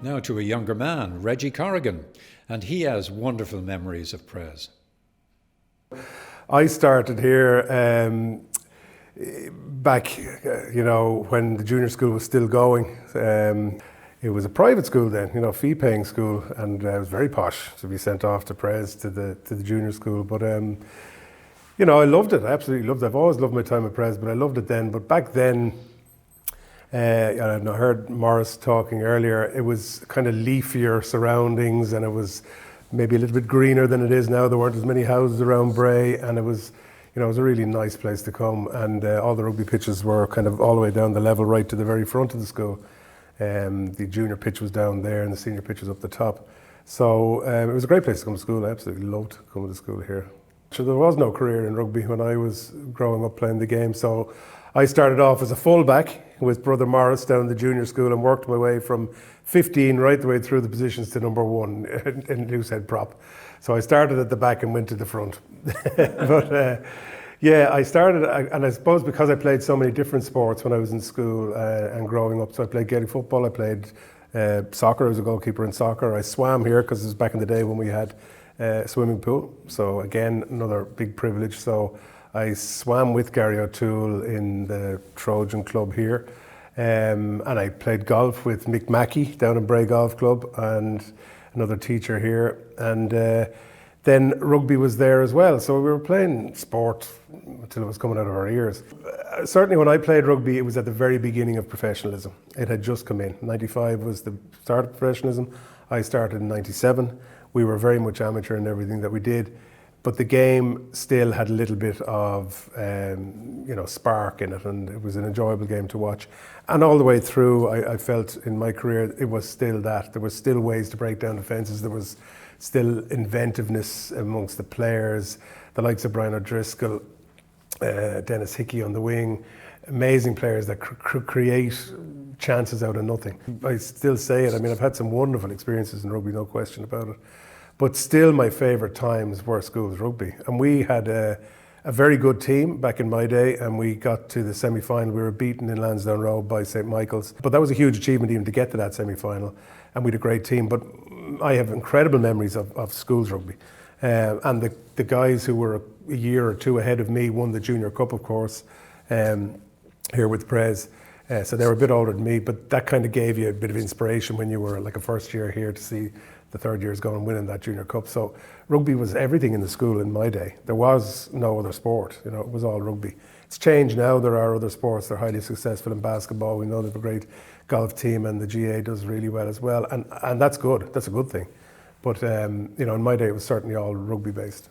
Now to a younger man, Reggie Corrigan, and he has wonderful memories of Pres. I started here back, when the junior school was still going. It was a private school then, fee-paying school, and it was very posh to be sent off to Pres to the junior school. But I loved it. I absolutely loved it. I've always loved my time at Pres, but I loved it then. But back then, I heard Morris talking earlier. It was kind of leafier surroundings, and it was maybe a little bit greener than it is now. There weren't as many houses around Bray, and it was a really nice place to come. And all the rugby pitches were kind of all the way down the level, right to the very front of the school. The junior pitch was down there, and the senior pitch was up the top. So it was a great place to come to school. I absolutely loved coming to school here. So there was no career in rugby when I was growing up playing the game. So I started off as a fullback with brother Morris down in the junior school and worked my way from 15 right the way through the positions to number 1 in loosehead prop. So I started at the back and went to the front. But I started, and I suppose because I played so many different sports when I was in school and growing up. So I played Gaelic football, I played soccer, I was a goalkeeper in soccer. I swam here because it was back in the day when we had a swimming pool. So again, another big privilege. So I swam with Gary O'Toole in the Trojan Club here, and I played golf with Mick Mackey down in Bray Golf Club, and another teacher here, and then rugby was there as well. So we were playing sport until it was coming out of our ears. Certainly when I played rugby, it was at the very beginning of professionalism. It had just come in. 95 was the start of professionalism. I started in 97. We were very much amateur in everything that we did. But the game still had a little bit of, spark in it, and it was an enjoyable game to watch. And all the way through, I felt in my career, it was still that. There were still ways to break down defences. There was still inventiveness amongst the players, the likes of Brian O'Driscoll, Dennis Hickey on the wing, amazing players that create chances out of nothing. I still say it. I mean, I've had some wonderful experiences in rugby, no question about it. But still my favourite times were schools rugby. And we had a very good team back in my day, and we got to the semi-final. We were beaten in Lansdowne Road by St Michael's. But that was a huge achievement even to get to that semi-final. And we had a great team. But I have incredible memories of schools rugby. And the guys who were a year or two ahead of me won the Junior Cup, of course, here with Pres. So they were a bit older than me, but that kind of gave you a bit of inspiration when you were like a first year here to see the third years go and winning that Junior Cup. So rugby was everything in the school in my day. There was no other sport, it was all rugby. It's changed now, there are other sports, they're highly successful in basketball. We know they have a great golf team, and the GA does really well as well. And that's good, that's a good thing. But in my day it was certainly all rugby based.